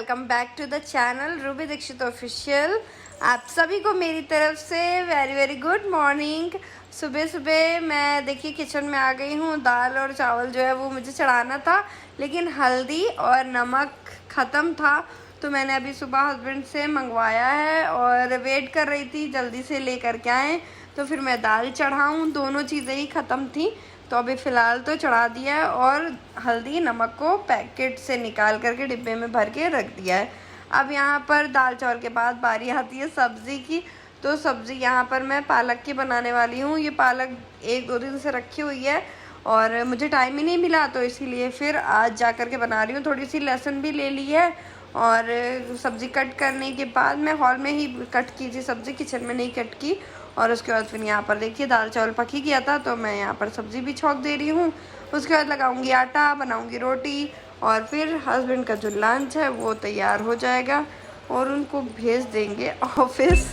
Welcome back to the channel Ruby Dixit official. आप सभी को मेरी तरफ से वेरी वेरी गुड मॉर्निंग। सुबह सुबह मैं देखिए किचन में आ गई हूँ। दाल और चावल जो है वो मुझे चढ़ाना था, लेकिन हल्दी और नमक ख़त्म था, तो मैंने अभी सुबह हस्बैंड से मंगवाया है और वेट कर रही थी जल्दी से लेकर के आएँ तो फिर मैं दाल चढ़ाऊँ। दोनों चीज़ें ही ख़त्म थी, तो अभी फ़िलहाल तो चढ़ा दिया है और हल्दी नमक को पैकेट से निकाल करके डिब्बे में भर के रख दिया है। अब यहाँ पर दाल चावल के बाद बारी आती है सब्ज़ी की। तो सब्ज़ी यहाँ पर मैं पालक की बनाने वाली हूँ। ये पालक 1-2 दिन से रखी हुई है और मुझे टाइम ही नहीं मिला, तो इसीलिए फिर आज जा कर के बना रही हूँ। थोड़ी सी लहसुन भी ले ली है और सब्ज़ी कट करने के बाद मैं हॉल में ही कट की थी सब्ज़ी, किचन में नहीं कट की। और उसके बाद फिर यहाँ पर देखिए दाल चावल पक ही गया था, तो मैं यहाँ पर सब्ज़ी भी छौंक दे रही हूँ। उसके बाद लगाऊंगी आटा, बनाऊंगी रोटी और फिर हस्बैंड का जो लंच है वो तैयार हो जाएगा और उनको भेज देंगे ऑफिस।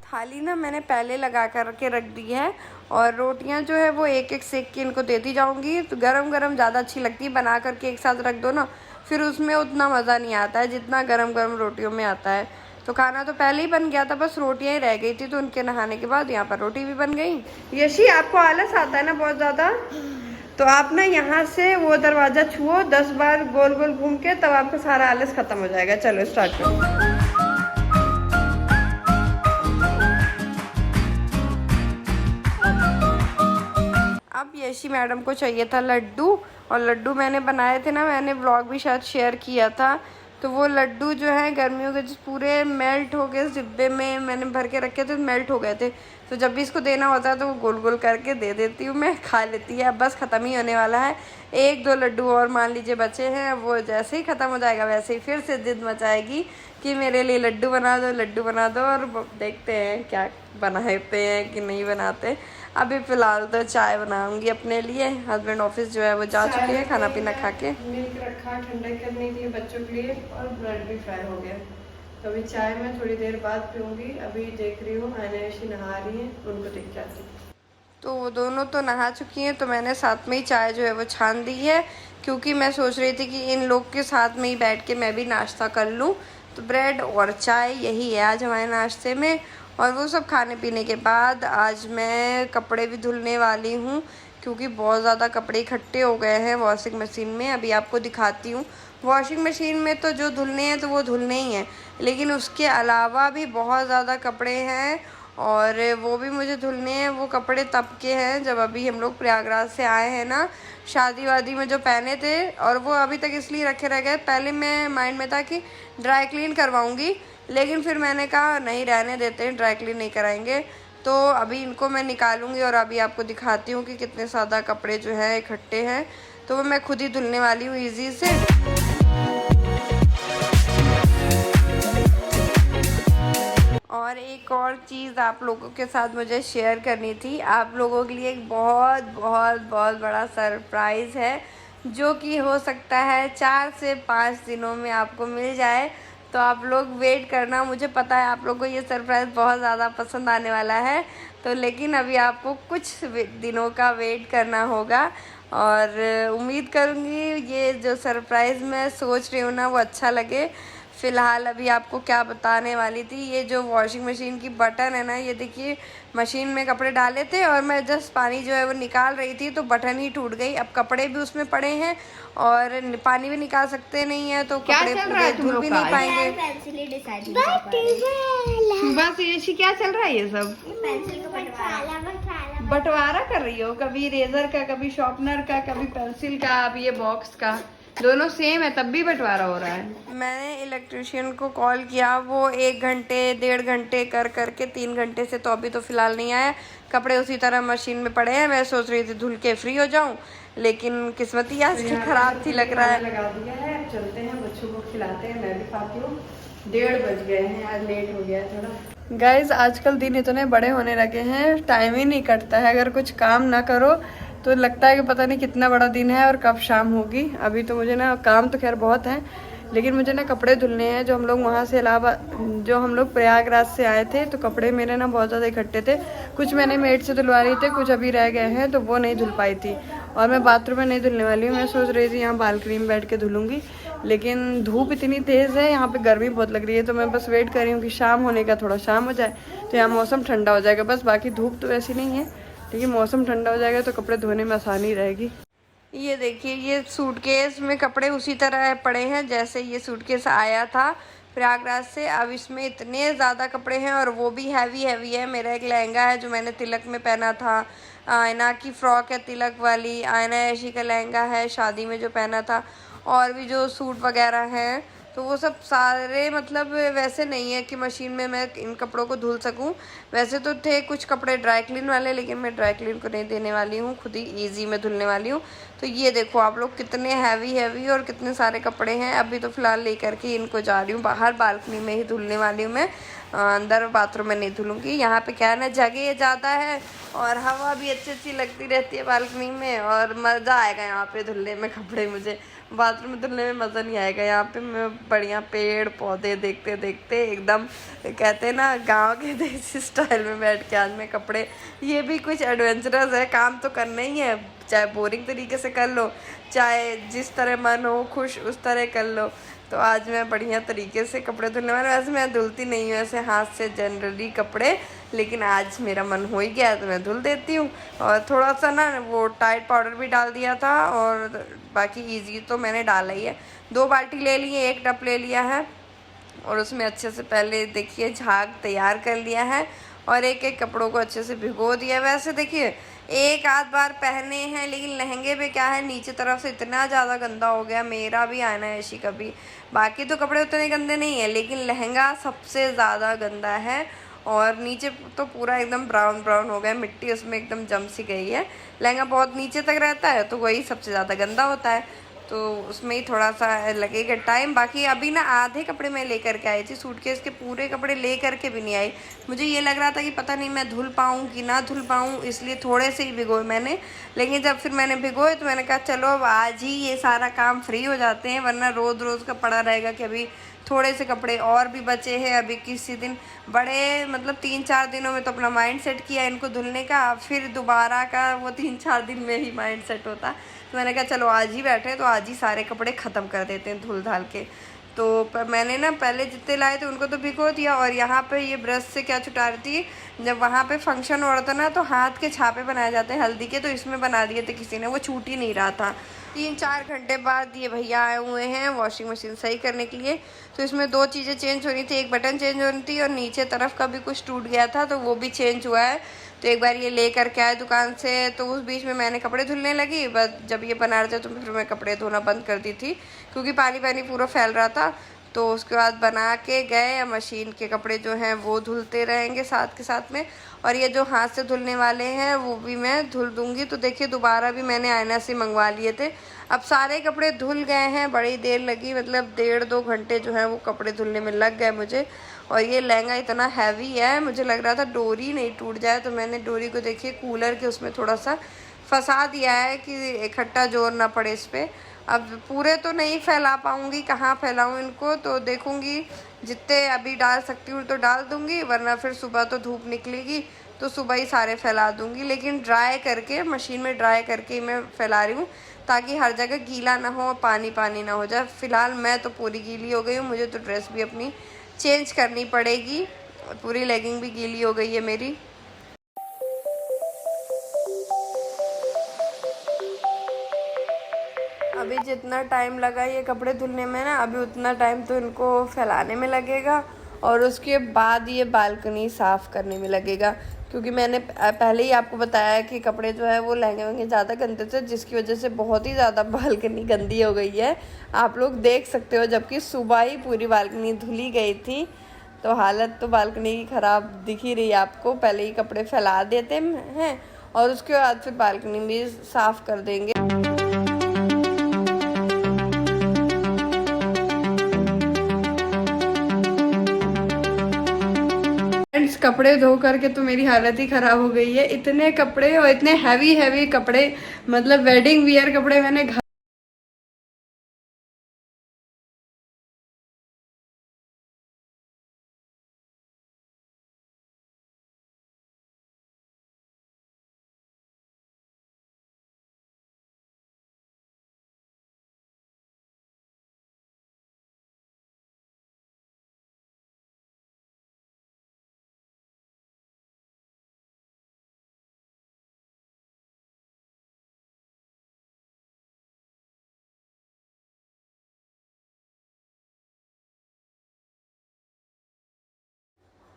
थाली ना मैंने पहले लगा कर के रख दी है और रोटियां जो है वो एक एक सेक के इनको देती जाऊंगी। तो गरम गरम ज़्यादा अच्छी लगती है, बना करके एक साथ रख दो ना, फिर उसमें उतना मज़ा नहीं आता है जितना गरम गरम रोटियों में आता है। तो खाना तो पहले ही बन गया था, बस रोटियां ही रह गई थी, तो उनके नहाने के बाद यहाँ पर रोटी भी बन गई। यशी, आपको आलस आता है ना बहुत ज़्यादा, तो आप ना यहाँ से वो दरवाज़ा छुओ 10 बार गोल गोल घूम के, तब आपका सारा आलस ख़त्म हो जाएगा। चलो स्टार्ट करो। अब यशी मैडम को चाहिए था लड्डू, और लड्डू मैंने बनाए थे ना, मैंने व्लॉग भी शायद शेयर किया था। तो वो लड्डू जो है गर्मियों के पूरे मेल्ट हो गए, इस डिब्बे में मैंने भर के रखे थे, मेल्ट हो गए थे। तो जब भी इसको देना होता है तो वो गोल गोल करके दे देती हूँ मैं, खा लेती है। अब बस ख़त्म ही होने वाला है, 1-2 लड्डू और मान लीजिए बचे हैं। वो जैसे ही ख़त्म हो जाएगा वैसे ही फिर से जिद मचाएगी कि मेरे लिए लड्डू बना दो, लड्डू बना दो। और देखते हैं क्या बनाते हैं कि नहीं बनाते। अभी फ़िलहाल तो चाय बनाऊंगी अपने लिए। हस्बैंड ऑफिस जो है वो जा चुके हैं खाना पीना खा के। मिल्क रखा ठंडा करने के लिए बच्चों के लिए, और ब्रेड भी फ्राई हो गया। तो अभी चाय मैं थोड़ी देर बाद पीऊँगी। अभी देख रही हूँ ऐशी नहा रही हैं, उनको देख के आती। तो वो दोनों तो नहा चुकी हैं, तो मैंने साथ में ही चाय जो है वो छान दी है, क्योंकि मैं सोच रही थी कि इन लोग के साथ में ही बैठ के मैं भी नाश्ता कर लूँ। तो ब्रेड और चाय यही है आज हमारे नाश्ते में। और वो सब खाने पीने के बाद आज मैं कपड़े भी धुलने वाली हूँ, क्योंकि बहुत ज़्यादा कपड़े इकट्ठे हो गए हैं वॉशिंग मशीन में। अभी आपको दिखाती हूँ। वॉशिंग मशीन में तो जो धुलने हैं तो वो धुलने ही हैं, लेकिन उसके अलावा भी बहुत ज़्यादा कपड़े हैं और वो भी मुझे धुलने हैं। वो कपड़े तब के हैं जब अभी हम लोग प्रयागराज से आए हैं ना, शादी वादी में जो पहने थे, और वो अभी तक इसलिए रखे रह गए। पहले मैं माइंड में था कि ड्राई क्लीन करवाऊँगी, लेकिन फिर मैंने कहा नहीं, रहने देते हैं, ड्राई क्लीन नहीं कराएंगे। तो अभी इनको मैं निकालूंगी और अभी आपको दिखाती हूँ कि कितने ज़्यादा कपड़े जो है इकट्ठे हैं। तो वो मैं खुद ही धुलने वाली हूँ ईजी से। और एक और चीज़ आप लोगों के साथ मुझे शेयर करनी थी। आप लोगों के लिए एक बहुत बहुत बहुत बड़ा सरप्राइज़ है, जो कि हो सकता है 4 से 5 दिनों में आपको मिल जाए। तो आप लोग वेट करना। मुझे पता है आप लोगों को ये सरप्राइज़ बहुत ज़्यादा पसंद आने वाला है, तो लेकिन अभी आपको कुछ दिनों का वेट करना होगा। और उम्मीद करूँगी ये जो सरप्राइज़ मैं सोच रही हूँ ना वो अच्छा लगे। फ़िलहाल अभी आपको क्या बताने वाली थी, ये जो वॉशिंग मशीन की बटन है ना, ये देखिए, मशीन में कपड़े डाले थे और मैं जस्ट पानी जो है वो निकाल रही थी तो बटन ही टूट गई। अब कपड़े भी उसमें पड़े हैं और पानी भी निकाल सकते नहीं है, तो कपड़े पूरे धुल भी नहीं पाएंगे। बस ये क्या चल रहा है, ये सब बंटवारा कर रही हो, कभी इरेजर का, कभी शॉर्पनर का, कभी पेंसिल का, अभी ये बॉक्स का, दोनों सेम है तब भी बंटवारा हो रहा है। मैंने इलेक्ट्रिशियन को कॉल किया, वो 1 घंटे 1.5 घंटे कर करके 3 घंटे से तो अभी तो फ़िलहाल नहीं आया। कपड़े उसी तरह मशीन में पड़े हैं। मैं सोच रही थी धुल के फ्री हो जाऊं, लेकिन किस्मत ही आज की ख़राब थी लग रहा है। लगा दिया है, चलते हैं, बच्चों को खिलाते हैं, मैं भी खाती हूँ। 1:30 बज गए हैं, आज लेट हो गया थोड़ा। गाइज आजकल दिन इतने बड़े होने लगे हैं, टाइम ही नहीं कटता है। अगर कुछ काम ना करो तो लगता है कि पता नहीं कितना बड़ा दिन है और कब शाम होगी। अभी तो मुझे ना काम तो खैर बहुत है, लेकिन मुझे ना कपड़े धुलने हैं। जो हम लोग वहाँ से जो हम लोग प्रयागराज से आए थे, तो कपड़े मेरे ना बहुत ज़्यादा इकट्ठे थे। कुछ मैंने मेड से धुलवा रही थे, कुछ अभी रह गए हैं, तो वो नहीं धुल पाई थी। और मैं बाथरूम में नहीं धुलने वाली हूँ, मैं सोच रही थी यहाँ बालकनी में बैठ के धुलूँगी, लेकिन धूप इतनी तेज़ है, यहाँ पे गर्मी बहुत लग रही है। तो मैं बस वेट कर रही हूँ कि शाम होने का, थोड़ा शाम हो जाए तो यहाँ मौसम ठंडा हो जाएगा बस। बाकी धूप तो ऐसी नहीं है, लेकिन मौसम ठंडा हो जाएगा तो कपड़े धोने में आसानी रहेगी। ये देखिए, ये सूटकेस में कपड़े उसी तरह पड़े हैं जैसे ये सूटकेस आया था प्रयागराज से। अब इसमें इतने ज़्यादा कपड़े हैं और वो भी हैवी हैवी है। मेरा एक लहंगा है जो मैंने तिलक में पहना था, आयना की फ़्रॉक है तिलक वाली, आयना ऐशी का लहंगा है शादी में जो पहना था, और भी जो सूट वगैरह हैं, तो वो सब सारे मतलब वैसे नहीं है कि मशीन में मैं इन कपड़ों को धुल सकूं। वैसे तो थे कुछ कपड़े ड्राई क्लीन वाले, लेकिन मैं ड्राई क्लीन को नहीं देने वाली हूँ, खुद ही ईजी में धुलने वाली हूँ। तो ये देखो आप लोग, कितने हैवी हैवी और कितने सारे कपड़े हैं। अभी तो फ़िलहाल लेकर के इनको जा रही हूँ बाहर, बालकनी में ही धुलने वाली हूँ मैं, अंदर बाथरूम में नहीं धुलूँगी। यहाँ पे क्या है ना, जगह ज़्यादा है और हवा भी अच्छी अच्छी लगती रहती है बालकनी में, और मज़ा आएगा यहाँ पे धुलने में कपड़े। मुझे बाथरूम में धुलने में मज़ा नहीं आएगा। यहाँ पे मैं बढ़िया पेड़ पौधे देखते देखते एकदम, कहते हैं ना, गांव के देसी स्टाइल में बैठ के आज मैं कपड़े, ये भी कुछ एडवेंचरस है, काम तो करना ही है, चाहे बोरिंग तरीके से कर लो, चाहे जिस तरह मन हो खुश उस तरह कर लो। तो आज मैं बढ़िया तरीके से कपड़े धुलने वाले। वैसे मैं धुलती नहीं हूँ ऐसे हाथ से जनरली कपड़े, लेकिन आज मेरा मन हो ही गया तो मैं धुल देती हूँ। और थोड़ा सा ना वो टाइड पाउडर भी डाल दिया था, और बाकी इजी तो मैंने डाला ही है। 2 बाल्टी ले ली है, 1 टप ले लिया है, और उसमें अच्छे से पहले देखिए झाग तैयार कर लिया है, और एक एक कपड़ों को अच्छे से भिगो दिया। वैसे देखिए एक आध बार पहने हैं, लेकिन लहंगे पे क्या है, नीचे तरफ से इतना ज़्यादा गंदा हो गया, मेरा भी आना है ऐसी कभी। बाकी तो कपड़े उतने गंदे नहीं है, लेकिन लहंगा सबसे ज़्यादा गंदा है, और नीचे तो पूरा एकदम ब्राउन ब्राउन हो गया, मिट्टी उसमें एकदम जम सी गई है। लहंगा बहुत नीचे तक रहता है तो वही सबसे ज़्यादा गंदा होता है, तो उसमें ही थोड़ा सा लगेगा टाइम। बाकी अभी ना आधे कपड़े मैं लेकर के आई थी, सूटकेस के पूरे कपड़े लेकर के भी नहीं आई। मुझे ये लग रहा था कि पता नहीं मैं धुल पाऊँ कि ना धुल पाऊँ, इसलिए थोड़े से ही भिगोए मैंने। लेकिन जब फिर मैंने भिगोए तो मैंने कहा चलो अब आज ही ये सारा काम फ्री हो जाते हैं, वरना रोज़ रोज़ का पड़ा रहेगा कि अभी थोड़े से कपड़े और भी बचे हैं, अभी किसी दिन बड़े मतलब 3-4 दिनों में तो अपना माइंड सेट किया इनको धुलने का, फिर दोबारा का वो 3-4 दिन में ही माइंड सेट होता। तो मैंने कहा चलो आज ही बैठे तो आज ही सारे कपड़े ख़त्म कर देते हैं धुल धाल के। तो मैंने ना पहले जितने लाए थे उनको तो भिगो दिया, और यहाँ पे ये ब्रश से क्या छुटा रही थी, जब वहाँ पे फंक्शन हो रहा था ना तो हाथ के छापे बनाए जाते हैं हल्दी के, तो इसमें बना दिए थे किसी ने, वो छूट ही नहीं रहा था। 3-4 घंटे बाद ये भैया आए हुए हैं वॉशिंग मशीन सही करने के लिए। तो इसमें 2 चीज़ें चेंज हो रही थी, एक बटन चेंज हो रही थी, और नीचे तरफ का भी कुछ टूट गया था तो वो भी चेंज हुआ है। तो एक बार ये ले करके आए दुकान से, तो उस बीच में मैंने कपड़े धुलने लगी, बस जब ये बना रहे थे तो फिर मैं कपड़े धोना बंद कर दी थी, क्योंकि पानी पानी पूरा फैल रहा था। तो उसके बाद बना के गए, मशीन के कपड़े जो हैं वो धुलते रहेंगे साथ के साथ में, और ये जो हाथ से धुलने वाले हैं वो भी मैं धुल दूँगी। तो देखिए दोबारा भी मैंने आयना से मंगवा लिए थे। अब सारे कपड़े धुल गए हैं, बड़ी देर लगी, मतलब 1.5-2 घंटे जो है वो कपड़े धुलने में लग गए मुझे। और ये लहंगा इतना हैवी है, मुझे लग रहा था डोरी नहीं टूट जाए, तो मैंने डोरी को देखिए कूलर के उसमें थोड़ा सा फंसा दिया है कि इकट्ठा जोर ना पड़े इस पर। अब पूरे तो नहीं फैला पाऊँगी, कहाँ फैलाऊँ इनको, तो देखूँगी जितने अभी डाल सकती हूँ तो डाल दूँगी, वरना फिर सुबह तो धूप निकलेगी तो सुबह ही सारे फैला दूँगी। लेकिन ड्राई करके, मशीन में ड्राई करके ही मैं फैला रही हूँ, ताकि हर जगह गीला ना हो, पानी पानी ना हो जाए। फ़िलहाल मैं तो पूरी गीली हो गई हूँ, मुझे तो ड्रेस भी अपनी चेंज करनी पड़ेगी, पूरी लेगिंग भी गीली हो गई है मेरी। अभी जितना टाइम लगा ये कपड़े धुलने में ना, अभी उतना टाइम तो इनको फैलाने में लगेगा, और उसके बाद ये बालकनी साफ़ करने में लगेगा, क्योंकि मैंने पहले ही आपको बताया कि कपड़े जो है वो लहंगे वहंगे ज़्यादा गंदे थे, जिसकी वजह से बहुत ही ज़्यादा बालकनी गंदी हो गई है। आप लोग देख सकते हो, जबकि सुबह ही पूरी बालकनी धुली गई थी, तो हालत तो बालकनी की ख़राब दिख ही रही है आपको। पहले ही कपड़े फैला देते हैं और उसके बाद फिर बालकनी भी साफ़ कर देंगे। कपड़े धो करके तो मेरी हालत ही ख़राब हो गई है। इतने कपड़े और इतने हैवी हैवी कपड़े, मतलब वेडिंग वियर कपड़े मैंने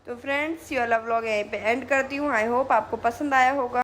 तो फ्रेंड्स ये वाला व्लॉग यहीं पे एंड करती हूँ। आई होप आपको पसंद आया होगा।